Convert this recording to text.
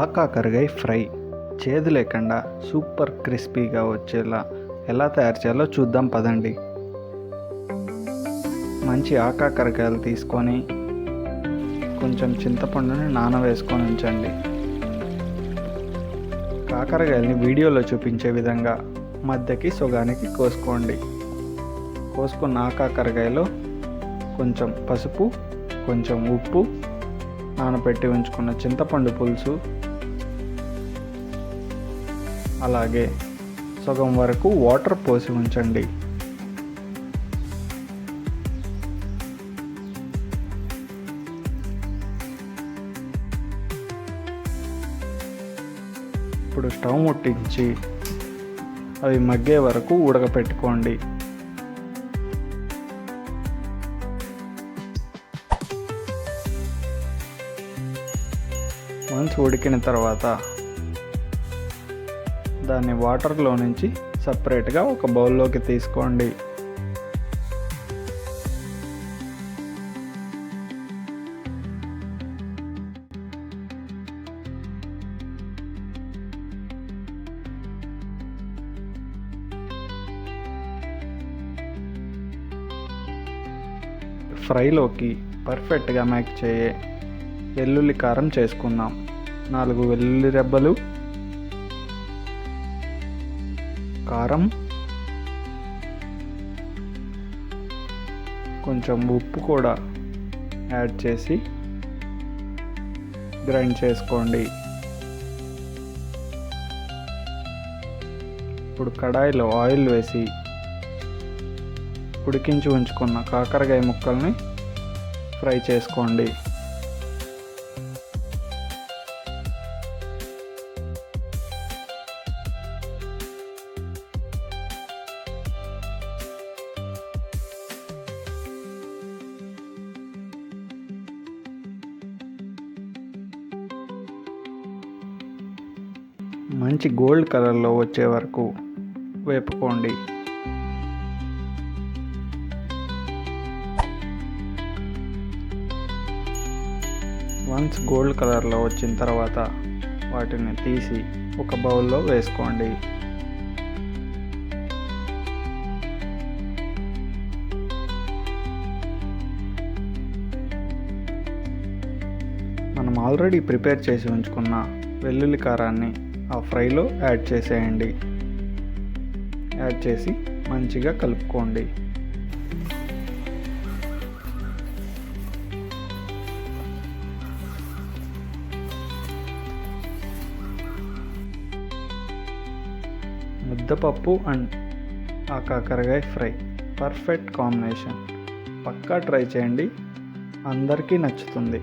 ఆకాకరకాయ fry చేదు లేకుండా super క్రిస్పీగా వచ్చేలా ఎలా తయారు చేయాలో చూద్దాం పదండి. మంచి ఆకాకరకాయలు తీసుకొని కొంచెం చింతపండుని నానవేసుకొని ఉంచండి. కాకరకాయలని వీడియోలో చూపించే విధంగా మధ్యకి సగానికి కోసుకోండి. కోసుకున్న ఆకాకరకాయలో కొంచెం పసుపు, కొంచెం ఉప్పు, నానబెట్టి ఉంచుకున్న చింతపండు పులుసు, అలాగే సగం వరకు వాటర్ పోసి ఉంచండి. ఇప్పుడు స్టవ్ ముట్టించి అవి మగ్గే వరకు ఉడకపెట్టుకోండి. వన్స్ ఉడికిన తర్వాత దాన్ని వాటర్లో నుంచి సపరేట్గా ఒక బౌల్లోకి తీసుకోండి. ఫ్రైలోకి పర్ఫెక్ట్గా మ్యాచ్ చేయే వెల్లుల్లి కారం చేసుకుందాం. 4 వెల్లుల్లి రెబ్బలు, కారం, కొంచెం ఉప్పు కూడా యాడ్ చేసి గ్రైండ్ చేసుకోండి. ఇప్పుడు కడాయిలో ఆయిల్ వేసి ఉడికించి ఉంచుకున్న కాకరకాయ ముక్కల్ని ఫ్రై చేసుకోండి. మంచి గోల్డ్ కలర్లో వచ్చే వరకు వేపుకోండి. వన్స్ గోల్డ్ కలర్లో వచ్చిన తర్వాత వాటిని తీసి ఒక బౌల్లో వేసుకోండి. మనం ఆల్రెడీ ప్రిపేర్ చేసి ఉంచుకున్న వెల్లుల్లి కారాన్ని ఆ ఫ్రైలో యాడ్ చేసేయండి. యాడ్ చేసి మంచిగా కలుపుకోండి. ముద్దపప్పు అండ్ ఆకాకరకాయ ఫ్రై పర్ఫెక్ట్ కాంబినేషన్. పక్కా ట్రై చేయండి, అందరికీ నచ్చుతుంది.